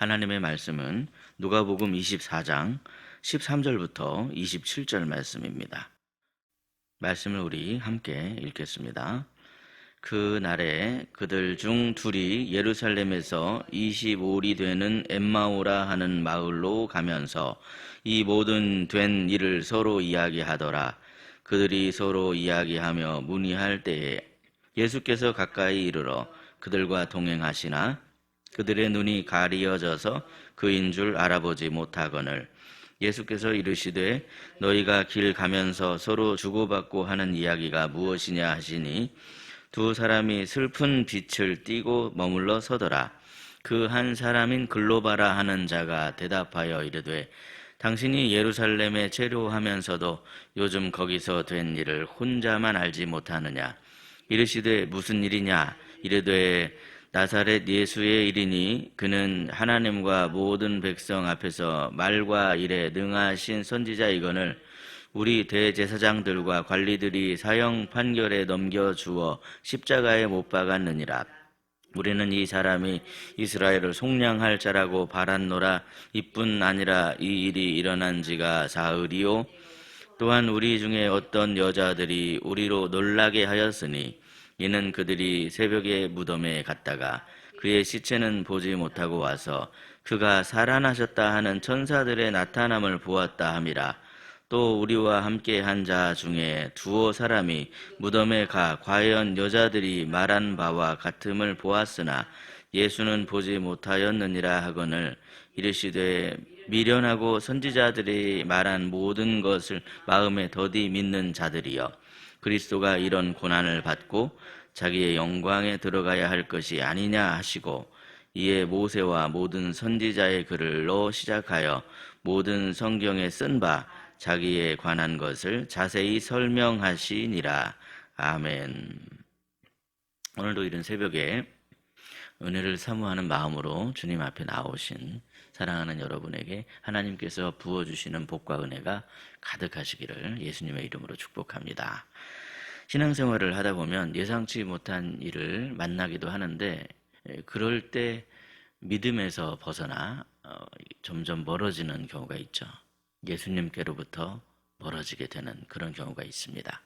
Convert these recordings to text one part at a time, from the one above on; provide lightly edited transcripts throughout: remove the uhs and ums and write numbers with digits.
하나님의 말씀은 누가복음 24장 13절부터 27절 말씀입니다. 말씀을 우리 함께 읽겠습니다. 그 날에 그들 중 둘이 예루살렘에서 25里되는 엠마오라 하는 마을로 가면서 이 모든 된 일을 서로 이야기하더라. 그들이 서로 이야기하며 문의할 때에 예수께서 가까이 이르러 그들과 동행하시나 그들의 눈이 가리어져서 그인 줄 알아보지 못하거늘 예수께서 이르시되 너희가 길 가면서 서로 주고받고 하는 이야기가 무엇이냐 하시니 두 사람이 슬픈 빛을 띠고 머물러 서더라. 그 한 사람인 글로바라 하는 자가 대답하여 이르되 당신이 예루살렘에 체류하면서도 요즘 거기서 된 일을 혼자만 알지 못하느냐. 이르시되 무슨 일이냐. 이르되 나사렛 예수의 일이니 그는 하나님과 모든 백성 앞에서 말과 일에 능하신 선지자이거늘 우리 대제사장들과 관리들이 사형 판결에 넘겨주어 십자가에 못 박았느니라. 우리는 이 사람이 이스라엘을 속량할 자라고 바랐노라. 이뿐 아니라 이 일이 일어난 지가 사흘이요. 또한 우리 중에 어떤 여자들이 우리로 놀라게 하였으니 이는 그들이 새벽에 무덤에 갔다가 그의 시체는 보지 못하고 와서 그가 살아나셨다 하는 천사들의 나타남을 보았다 함이라. 또 우리와 함께 한 자 중에 두어 사람이 무덤에 가 과연 여자들이 말한 바와 같음을 보았으나 예수는 보지 못하였느니라 하거늘 이르시되 미련하고 선지자들이 말한 모든 것을 마음에 더디 믿는 자들이여 그리스도가 이런 고난을 받고 자기의 영광에 들어가야 할 것이 아니냐 하시고 이에 모세와 모든 선지자의 글로 시작하여 모든 성경에 쓴 바 자기에 관한 것을 자세히 설명하시니라. 아멘. 오늘도 이른 새벽에 은혜를 사모하는 마음으로 주님 앞에 나오신 사랑하는 여러분에게 하나님께서 부어주시는 복과 은혜가 가득하시기를 예수님의 이름으로 축복합니다. 신앙생활을 하다 보면 예상치 못한 일을 만나기도 하는데 그럴 때 믿음에서 벗어나 점점 멀어지는 경우가 있죠. 예수님께로부터 멀어지게 되는 그런 경우가 있습니다.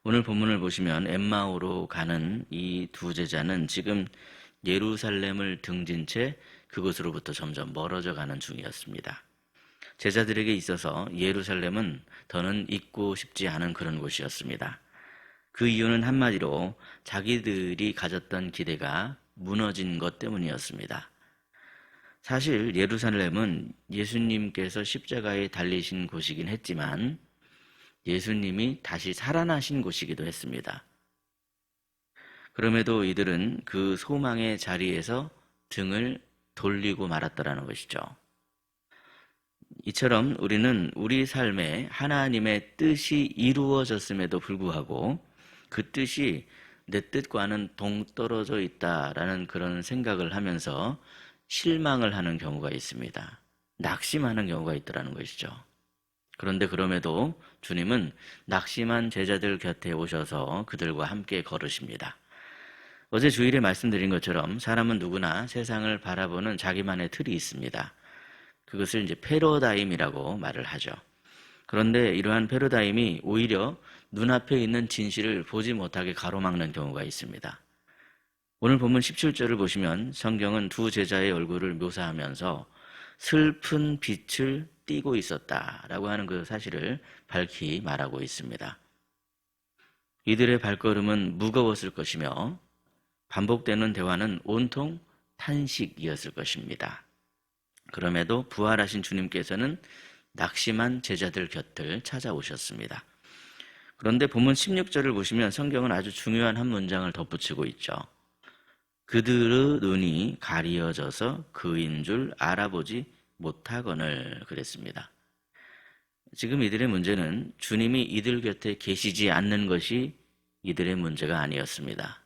오늘 본문을 보시면 엠마오로 가는 이 두 제자는 지금 예루살렘을 등진 채 그곳으로부터 점점 멀어져 가는 중이었습니다. 제자들에게 있어서 예루살렘은 더는 잊고 싶지 않은 그런 곳이었습니다. 그 이유는 한마디로 자기들이 가졌던 기대가 무너진 것 때문이었습니다. 사실 예루살렘은 예수님께서 십자가에 달리신 곳이긴 했지만 예수님이 다시 살아나신 곳이기도 했습니다. 그럼에도 이들은 그 소망의 자리에서 등을 돌리고 말았다라는 것이죠. 이처럼 우리는 우리 삶에 하나님의 뜻이 이루어졌음에도 불구하고 그 뜻이 내 뜻과는 동떨어져 있다라는 그런 생각을 하면서 실망을 하는 경우가 있습니다. 낙심하는 경우가 있더라는 것이죠. 그런데 그럼에도 주님은 낙심한 제자들 곁에 오셔서 그들과 함께 걸으십니다. 어제 주일에 말씀드린 것처럼 사람은 누구나 세상을 바라보는 자기만의 틀이 있습니다. 그것을 이제 패러다임이라고 말을 하죠. 그런데 이러한 패러다임이 오히려 눈앞에 있는 진실을 보지 못하게 가로막는 경우가 있습니다. 오늘 본문 17절을 보시면 성경은 두 제자의 얼굴을 묘사하면서 슬픈 빛을 띠고 있었다라고 하는 그 사실을 밝히 말하고 있습니다. 이들의 발걸음은 무거웠을 것이며 반복되는 대화는 온통 탄식이었을 것입니다. 그럼에도 부활하신 주님께서는 낙심한 제자들 곁을 찾아오셨습니다. 그런데 본문 16절을 보시면 성경은 아주 중요한 한 문장을 덧붙이고 있죠. 그들의 눈이 가리어져서 그인 줄 알아보지 못하거늘 그랬습니다. 지금 이들의 문제는 주님이 이들 곁에 계시지 않는 것이 이들의 문제가 아니었습니다.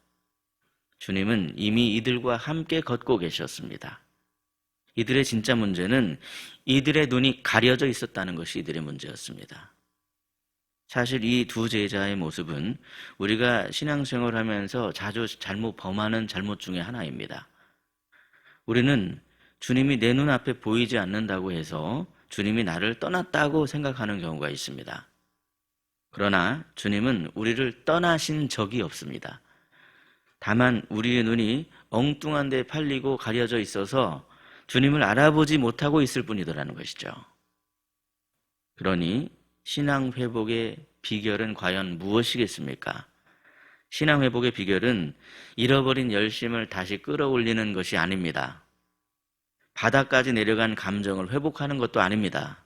주님은 이미 이들과 함께 걷고 계셨습니다. 이들의 진짜 문제는 이들의 눈이 가려져 있었다는 것이 이들의 문제였습니다. 사실 이 두 제자의 모습은 우리가 신앙생활을 하면서 자주 범하는 잘못 중에 하나입니다. 우리는 주님이 내 눈앞에 보이지 않는다고 해서 주님이 나를 떠났다고 생각하는 경우가 있습니다. 그러나 주님은 우리를 떠나신 적이 없습니다. 다만 우리의 눈이 엉뚱한 데 팔리고 가려져 있어서 주님을 알아보지 못하고 있을 뿐이더라는 것이죠. 그러니 신앙 회복의 비결은 과연 무엇이겠습니까? 신앙 회복의 비결은 잃어버린 열심을 다시 끌어올리는 것이 아닙니다. 바닥까지 내려간 감정을 회복하는 것도 아닙니다.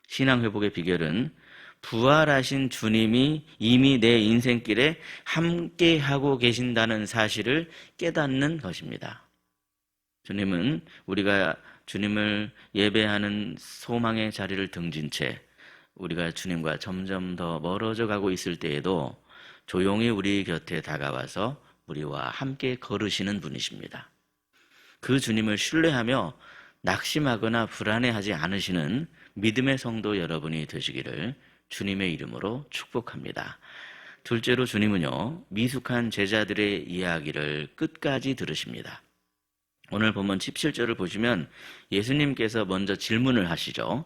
신앙 회복의 비결은 부활하신 주님이 이미 내 인생길에 함께하고 계신다는 사실을 깨닫는 것입니다. 주님은 우리가 주님을 예배하는 소망의 자리를 등진 채 우리가 주님과 점점 더 멀어져 가고 있을 때에도 조용히 우리 곁에 다가와서 우리와 함께 걸으시는 분이십니다. 그 주님을 신뢰하며 낙심하거나 불안해하지 않으시는 믿음의 성도 여러분이 되시기를 주님의 이름으로 축복합니다. 둘째로 주님은요, 미숙한 제자들의 이야기를 끝까지 들으십니다. 오늘 본문 17절을 보시면 예수님께서 먼저 질문을 하시죠.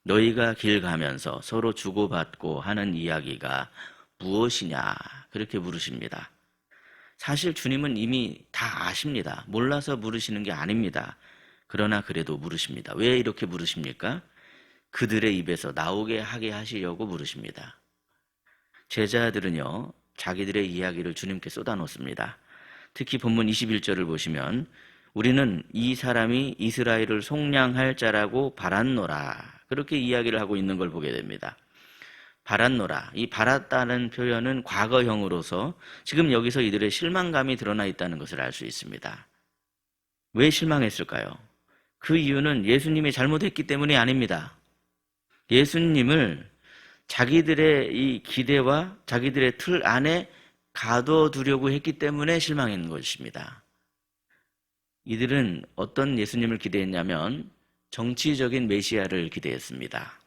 너희가 길 가면서 서로 주고받고 하는 이야기가 무엇이냐? 그렇게 물으십니다. 사실 주님은 이미 다 아십니다. 몰라서 물으시는 게 아닙니다. 그러나 그래도 물으십니다. 왜 이렇게 물으십니까? 그들의 입에서 나오게 하게 하시려고 물으십니다. 제자들은요, 자기들의 이야기를 주님께 쏟아놓습니다. 특히 본문 21절을 보시면 우리는 이 사람이 이스라엘을 속량할 자라고 바랐노라, 그렇게 이야기를 하고 있는 걸 보게 됩니다. 바랐노라, 이 바랐다는 표현은 과거형으로서 지금 여기서 이들의 실망감이 드러나 있다는 것을 알 수 있습니다. 왜 실망했을까요? 그 이유는 예수님이 잘못했기 때문이 아닙니다. 예수님을 자기들의 이 기대와 자기들의 틀 안에 가둬두려고 했기 때문에 실망한 것입니다. 이들은 어떤 예수님을 기대했냐면 정치적인 메시아를 기대했습니다.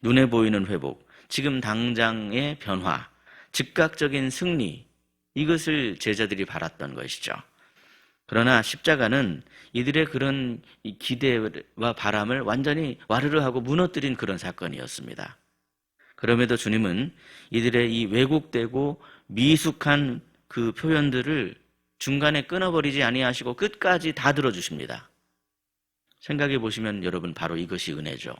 눈에 보이는 회복, 지금 당장의 변화, 즉각적인 승리, 이것을 제자들이 바랐던 것이죠. 그러나 십자가는 이들의 그런 기대와 바람을 완전히 와르르 하고 무너뜨린 그런 사건이었습니다. 그럼에도 주님은 이들의 이 왜곡되고 미숙한 그 표현들을 중간에 끊어버리지 아니하시고 끝까지 다 들어주십니다. 생각해 보시면 여러분, 바로 이것이 은혜죠.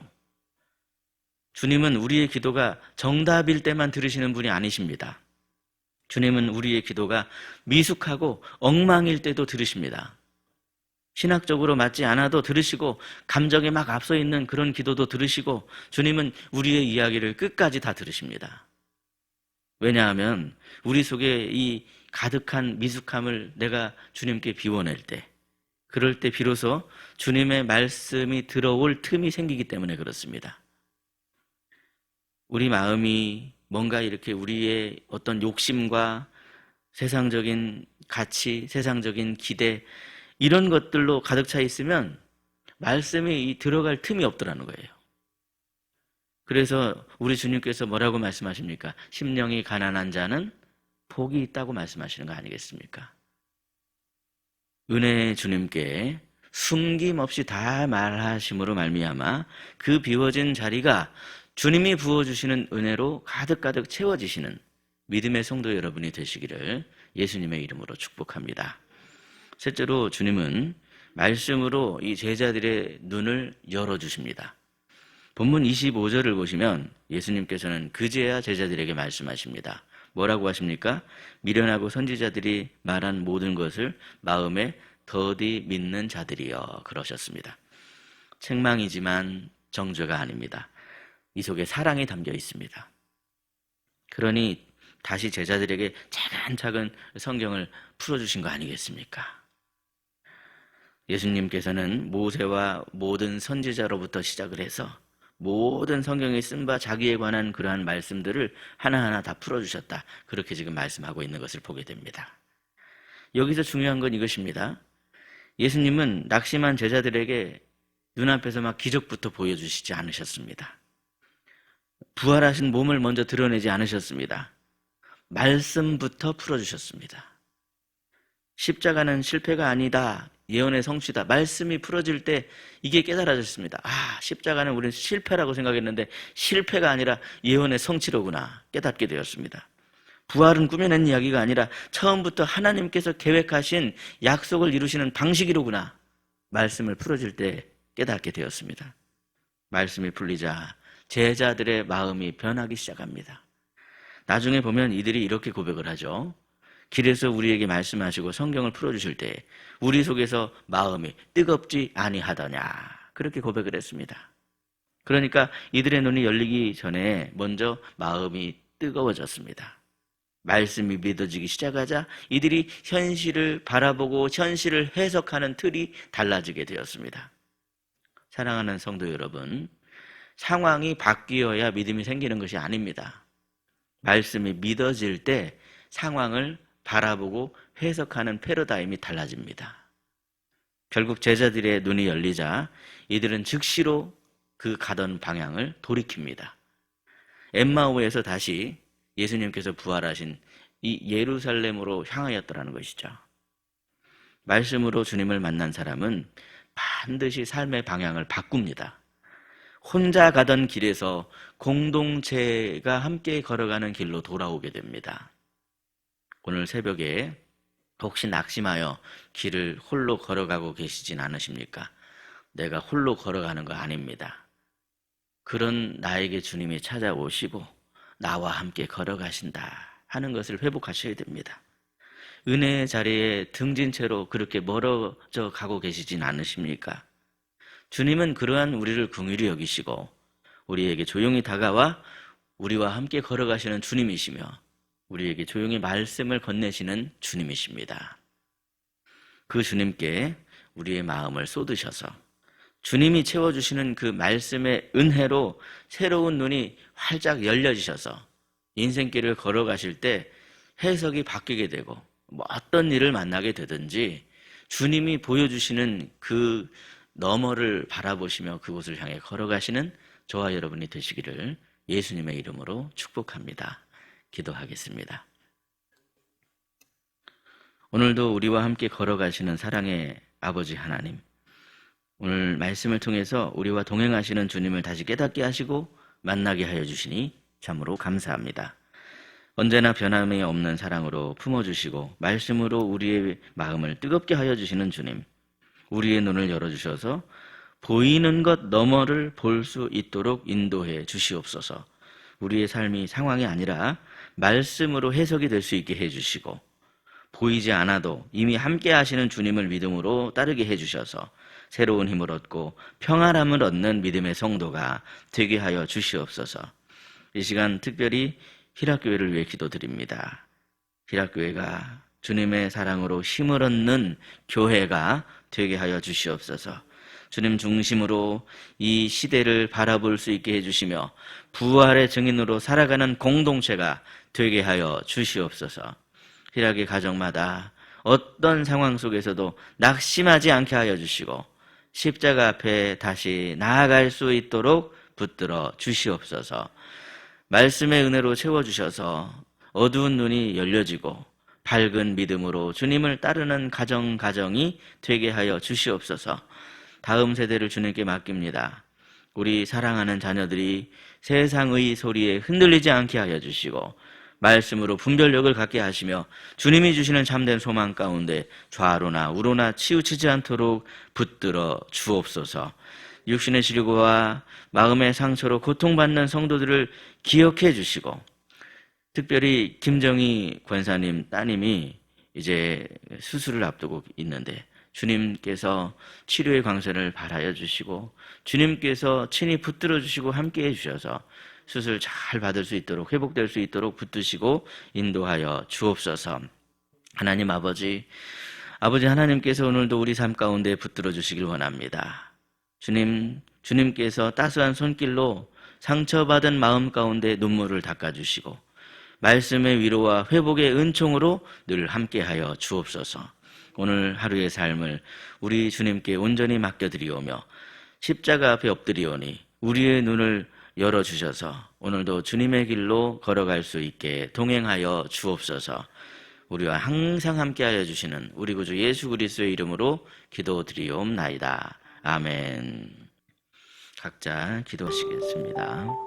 주님은 우리의 기도가 정답일 때만 들으시는 분이 아니십니다. 주님은 우리의 기도가 미숙하고 엉망일 때도 들으십니다. 신학적으로 맞지 않아도 들으시고 감정에 막 앞서 있는 그런 기도도 들으시고 주님은 우리의 이야기를 끝까지 다 들으십니다. 왜냐하면 우리 속에 이 가득한 미숙함을 내가 주님께 비워낼 때, 그럴 때 비로소 주님의 말씀이 들어올 틈이 생기기 때문에 그렇습니다. 우리 마음이 뭔가 이렇게 우리의 어떤 욕심과 세상적인 가치, 세상적인 기대, 이런 것들로 가득 차 있으면 말씀이 들어갈 틈이 없더라는 거예요. 그래서 우리 주님께서 뭐라고 말씀하십니까? 심령이 가난한 자는 복이 있다고 말씀하시는 거 아니겠습니까? 은혜의 주님께 숨김없이 다 말하심으로 말미암아 그 비워진 자리가 주님이 부어주시는 은혜로 가득가득 채워지시는 믿음의 성도 여러분이 되시기를 예수님의 이름으로 축복합니다. 셋째로 주님은 말씀으로 이 제자들의 눈을 열어주십니다. 본문 25절을 보시면 예수님께서는 그제야 제자들에게 말씀하십니다. 뭐라고 하십니까? 미련하고 선지자들이 말한 모든 것을 마음에 더디 믿는 자들이여, 그러셨습니다. 책망이지만 정죄가 아닙니다. 이 속에 사랑이 담겨 있습니다. 그러니 다시 제자들에게 차근차근 성경을 풀어주신 거 아니겠습니까? 예수님께서는 모세와 모든 선지자로부터 시작을 해서 모든 성경에 쓴 바 자기에 관한 그러한 말씀들을 하나하나 다 풀어주셨다, 그렇게 지금 말씀하고 있는 것을 보게 됩니다. 여기서 중요한 건 이것입니다. 예수님은 낙심한 제자들에게 눈앞에서 막 기적부터 보여주시지 않으셨습니다. 부활하신 몸을 먼저 드러내지 않으셨습니다. 말씀부터 풀어주셨습니다. 십자가는 실패가 아니다, 예언의 성취다. 말씀이 풀어질 때 이게 깨달아졌습니다. 십자가는 우리는 실패라고 생각했는데 실패가 아니라 예언의 성취로구나 깨닫게 되었습니다. 부활은 꾸며낸 이야기가 아니라 처음부터 하나님께서 계획하신 약속을 이루시는 방식이로구나. 말씀을 풀어질 때 깨닫게 되었습니다. 말씀이 풀리자 제자들의 마음이 변하기 시작합니다. 나중에 보면 이들이 이렇게 고백을 하죠. 길에서 우리에게 말씀하시고 성경을 풀어주실 때 우리 속에서 마음이 뜨겁지 아니하더냐, 그렇게 고백을 했습니다. 그러니까 이들의 눈이 열리기 전에 먼저 마음이 뜨거워졌습니다. 말씀이 믿어지기 시작하자 이들이 현실을 바라보고 현실을 해석하는 틀이 달라지게 되었습니다. 사랑하는 성도 여러분, 상황이 바뀌어야 믿음이 생기는 것이 아닙니다. 말씀이 믿어질 때 상황을 바라보고 해석하는 패러다임이 달라집니다. 결국 제자들의 눈이 열리자 이들은 즉시로 그 가던 방향을 돌이킵니다. 엠마오에서 다시 예수님께서 부활하신 이 예루살렘으로 향하였더라는 것이죠. 말씀으로 주님을 만난 사람은 반드시 삶의 방향을 바꿉니다. 혼자 가던 길에서 공동체가 함께 걸어가는 길로 돌아오게 됩니다. 오늘 새벽에 혹시 낙심하여 길을 홀로 걸어가고 계시진 않으십니까? 내가 홀로 걸어가는 거 아닙니다. 그런 나에게 주님이 찾아오시고 나와 함께 걸어가신다 하는 것을 회복하셔야 됩니다. 은혜의 자리에 등진 채로 그렇게 멀어져 가고 계시진 않으십니까? 주님은 그러한 우리를 긍휼히 여기시고 우리에게 조용히 다가와 우리와 함께 걸어가시는 주님이시며 우리에게 조용히 말씀을 건네시는 주님이십니다. 그 주님께 우리의 마음을 쏟으셔서 주님이 채워주시는 그 말씀의 은혜로 새로운 눈이 활짝 열려지셔서 인생길을 걸어가실 때 해석이 바뀌게 되고 어떤 일을 만나게 되든지 주님이 보여주시는 그 너머를 바라보시며 그곳을 향해 걸어가시는 저와 여러분이 되시기를 예수님의 이름으로 축복합니다. 기도하겠습니다. 오늘도 우리와 함께 걸어가시는 사랑의 아버지 하나님, 오늘 말씀을 통해서 우리와 동행하시는 주님을 다시 깨닫게 하시고 만나게 하여 주시니 참으로 감사합니다. 언제나 변함이 없는 사랑으로 품어주시고 말씀으로 우리의 마음을 뜨겁게 하여 주시는 주님, 우리의 눈을 열어주셔서 보이는 것 너머를 볼 수 있도록 인도해 주시옵소서. 우리의 삶이 상황이 아니라 말씀으로 해석이 될 수 있게 해주시고 보이지 않아도 이미 함께 하시는 주님을 믿음으로 따르게 해주셔서 새로운 힘을 얻고 평안함을 얻는 믿음의 성도가 되게 하여 주시옵소서. 이 시간 특별히 희락교회를 위해 기도드립니다. 희락교회가 주님의 사랑으로 힘을 얻는 교회가 되게 하여 주시옵소서. 주님 중심으로 이 시대를 바라볼 수 있게 해주시며 부활의 증인으로 살아가는 공동체가 되게 하여 주시옵소서. 희락의 가정마다 어떤 상황 속에서도 낙심하지 않게 하여 주시고 십자가 앞에 다시 나아갈 수 있도록 붙들어 주시옵소서. 말씀의 은혜로 채워주셔서 어두운 눈이 열려지고 밝은 믿음으로 주님을 따르는 가정이 되게 하여 주시옵소서. 다음 세대를 주님께 맡깁니다. 우리 사랑하는 자녀들이 세상의 소리에 흔들리지 않게 하여 주시고 말씀으로 분별력을 갖게 하시며 주님이 주시는 참된 소망 가운데 좌로나 우로나 치우치지 않도록 붙들어 주옵소서. 육신의 질고와 마음의 상처로 고통받는 성도들을 기억해 주시고 특별히 김정희 권사님 따님이 이제 수술을 앞두고 있는데 주님께서 치료의 광선을 발하여 주시고 주님께서 친히 붙들어 주시고 함께해 주셔서 수술 잘 받을 수 있도록 회복될 수 있도록 붙드시고 인도하여 주옵소서. 하나님 아버지 하나님께서 오늘도 우리 삶 가운데 붙들어 주시길 원합니다. 주님께서 따스한 손길로 상처받은 마음 가운데 눈물을 닦아주시고 말씀의 위로와 회복의 은총으로 늘 함께하여 주옵소서. 오늘 하루의 삶을 우리 주님께 온전히 맡겨드리오며 십자가 앞에 엎드리오니 우리의 눈을 열어주셔서 오늘도 주님의 길로 걸어갈 수 있게 동행하여 주옵소서. 우리와 항상 함께하여 주시는 우리 구주 예수 그리스도의 이름으로 기도드리옵나이다. 아멘. 각자 기도하시겠습니다.